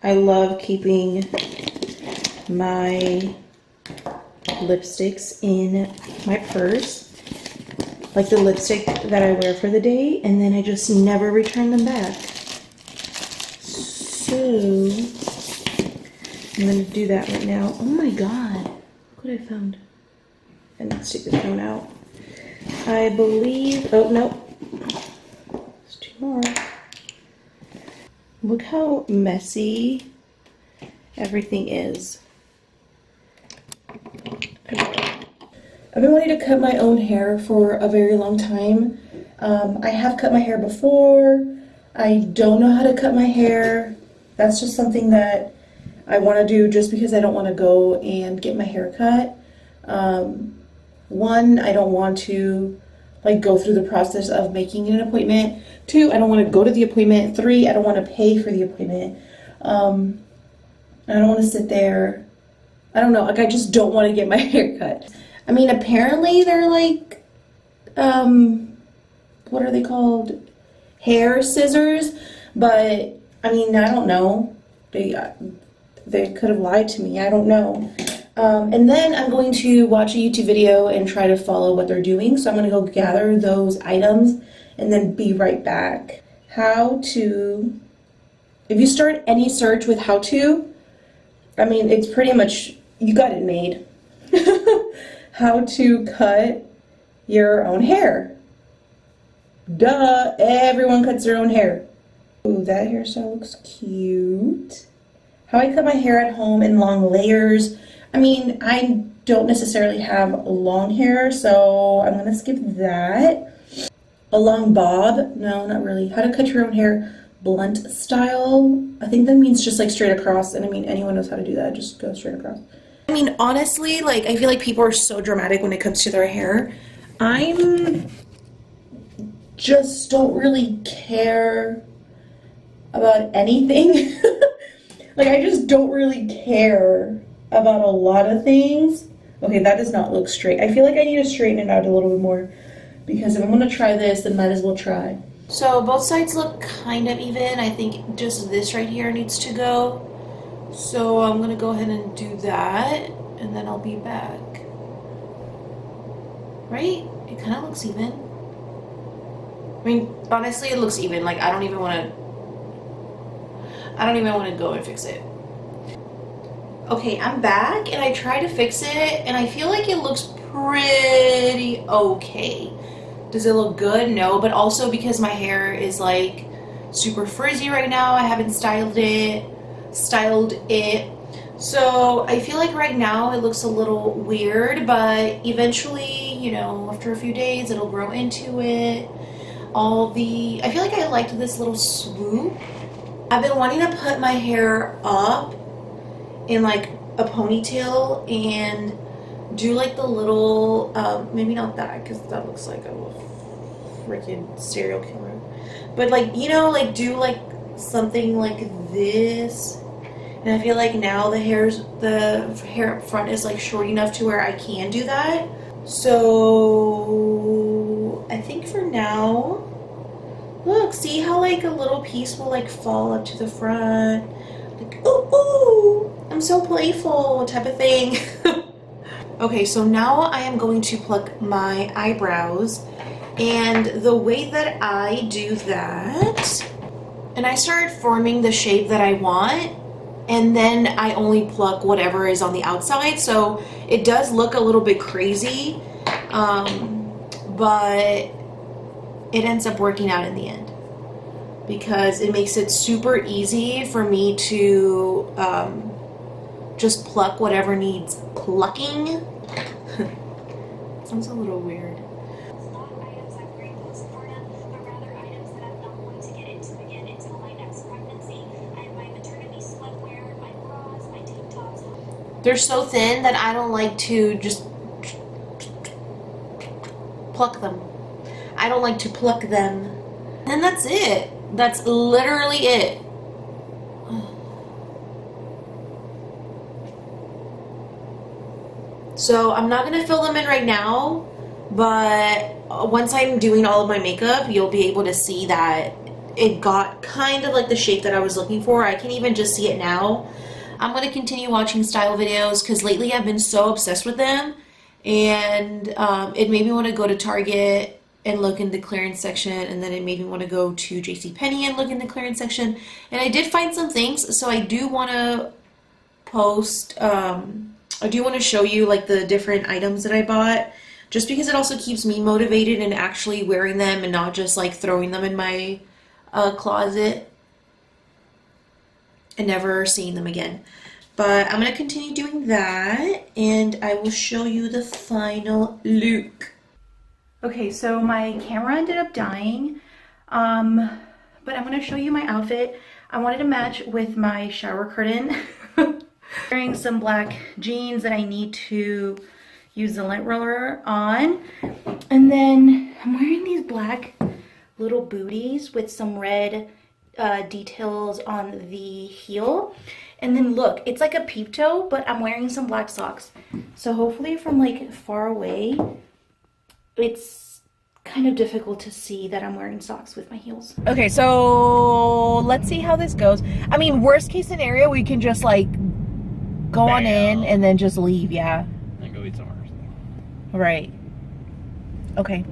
I love keeping my lipsticks in my purse, like the lipstick that I wear for the day, and then I just never return them back. So I'm gonna do that right now. Oh my god, look what I found. And let's take the phone out. I believe, oh no, there's two more. Look how messy everything is. I've been wanting to cut my own hair for a very long time. I have cut my hair before. I don't know how to cut my hair. That's just something that I want to do just because I don't want to go and get my hair cut. One, I don't want to like go through the process of making an appointment. Two, I don't want to go to the appointment. Three, I don't want to pay for the appointment. I don't want to sit there. I don't know, like I just don't want to get my hair cut. I mean, apparently they're like, what are they called? Hair scissors, but I mean, I don't know. They could have lied to me, I don't know. And then I'm going to watch a YouTube video and try to follow what they're doing. So I'm going to go gather those items and then be right back. How to, if you start any search with how to, I mean, it's pretty much, you got it made. How to cut your own hair. Duh, everyone cuts their own hair. Ooh, that hairstyle looks cute. How I cut my hair at home in long layers. I mean, I don't necessarily have long hair, so I'm gonna skip that. A long bob, no, not really. How to cut your own hair, blunt style. I think that means just like straight across, and I mean, anyone knows how to do that, just go straight across. I mean, honestly, like, I feel like people are so dramatic when it comes to their hair. I'm just don't really care about anything. Like, I just don't really care about a lot of things. Okay, that does not look straight. I feel like I need to straighten it out a little bit more, because if I'm gonna try this, then might as well try. So both sides look kind of even. I think just this right here needs to go. So I'm gonna go ahead and do that, and then I'll be back. Right? It kind of looks even. I mean, honestly, it looks even. Like, I don't even want to go and fix it. Okay, I'm back, and I tried to fix it, and I feel like it looks pretty okay. Does it look good? No, but also because my hair is like super frizzy right now, I haven't styled it. So I feel like right now it looks a little weird, but eventually, you know, after a few days, it'll grow into it. I feel like I liked this little swoop. I've been wanting to put my hair up in like a ponytail and do like the little, maybe not that, because that looks like a freaking serial killer. But like, you know, like do like something like this. And I feel like now the hair up front is like short enough to where I can do that. So I think for now, look, see how like a little piece will like fall up to the front. Like, ooh, ooh, I'm so playful type of thing. Okay, so now I am going to pluck my eyebrows. And the way that I do that, and I started forming the shape that I want, and then I only pluck whatever is on the outside, so it does look a little bit crazy, but it ends up working out in the end because it makes it super easy for me to just pluck whatever needs plucking. Sounds a little weird. They're so thin that I don't like to just pluck them. I don't like to pluck them. And that's it. That's literally it. So I'm not gonna fill them in right now, but once I'm doing all of my makeup, you'll be able to see that it got kind of like the shape that I was looking for. I can even just see it now. I'm going to continue watching style videos because lately I've been so obsessed with them, and it made me want to go to Target and look in the clearance section, and then it made me want to go to JCPenney and look in the clearance section, and I did find some things, so I do want to post, I do want to show you like the different items that I bought, just because it also keeps me motivated in actually wearing them and not just like throwing them in my closet and never seeing them again. But I'm going to continue doing that, and I will show you the final look. Okay, so my camera ended up dying, but I'm going to show you my outfit. I wanted to match with my shower curtain. Wearing some black jeans that I need to use the lint roller on. And then I'm wearing these black little booties with some red details on the heel. And then look, it's like a peep toe, but I'm wearing some black socks. So hopefully from like far away, it's kind of difficult to see that I'm wearing socks with my heels. Okay, so let's see how this goes. I mean, worst case scenario, we can just like go on in and then just leave, yeah. And go eat somewhere. Right. Okay.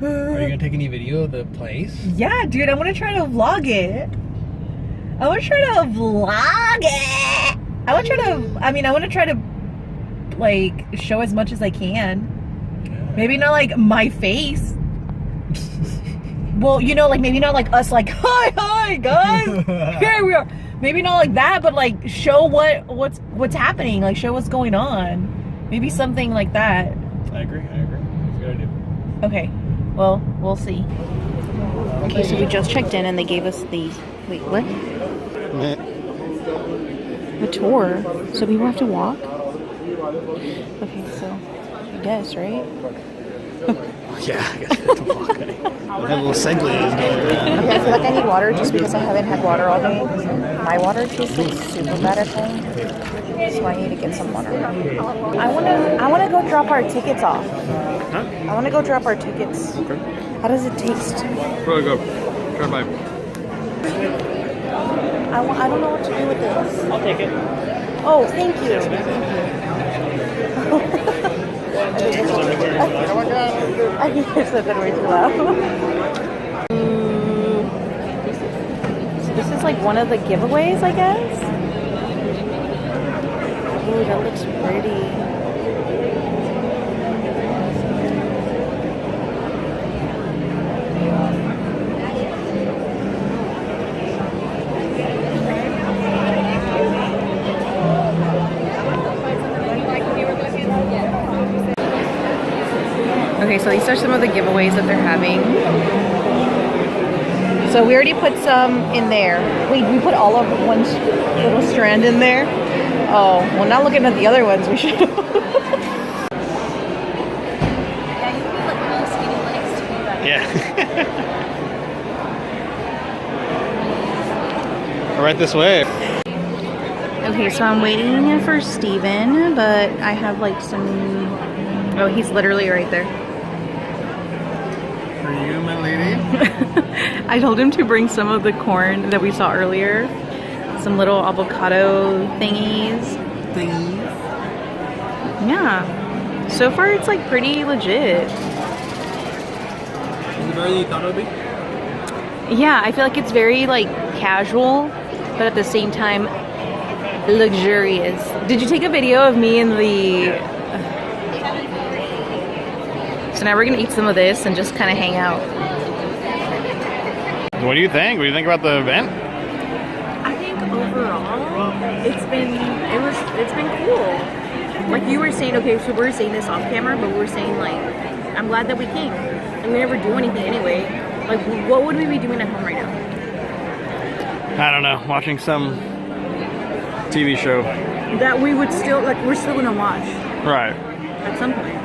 Are you gonna take any video of the place? Yeah, dude, I want to try to vlog it. I want to try to vlog it. I want to try to like show as much as I can. Yeah. Maybe not like my face. Well, you know, like maybe not like us like, hi guys, here we are. Maybe not like that, but like show what's happening, like show what's going on. Maybe something like that. I agree. It's a good idea. Okay, well, we'll see. Okay, so we just checked in and they gave us these. Wait, what? A tour? So people have to walk? Okay, so I guess, right? Yeah, I guess you have to walk. I have a little segue going on. Okay, I feel like I need water just because I haven't had water all day. My water tastes like super bad at home, so I need to get some water. I wanna go drop our tickets off. Huh? I wanna go drop our tickets. Okay. How does it taste? Where do I go? Try by. I don't know what to do with this. I'll take it. Oh, thank you. I think I said that way too loud. So this is like one of the giveaways, I guess. Ooh, that looks pretty. Okay, so these are some of the giveaways that they're having. So we already put some in there. Wait, we put all of one little strand in there? Oh, well, not looking at the other ones, we should. Yeah. Right this way. Okay, so I'm waiting for Steven, but I have like some... Oh, he's literally right there. For you, my lady. I told him to bring some of the corn that we saw earlier. Some little avocado thingies. Yeah. So far, it's like pretty legit. Is it very economy? Yeah, I feel like it's very like casual, but at the same time, luxurious. Did you take a video of me in the... So now we're gonna eat some of this and just kind of hang out. What do you think? What do you think about the event? I think overall, it's been cool. Like you were saying, okay, so we were saying this off camera, but we were saying like, I'm glad that we came. And we never do anything anyway. Like, what would we be doing at home right now? I don't know. Watching some TV show. That we would still, like, we're still gonna watch. Right. At some point.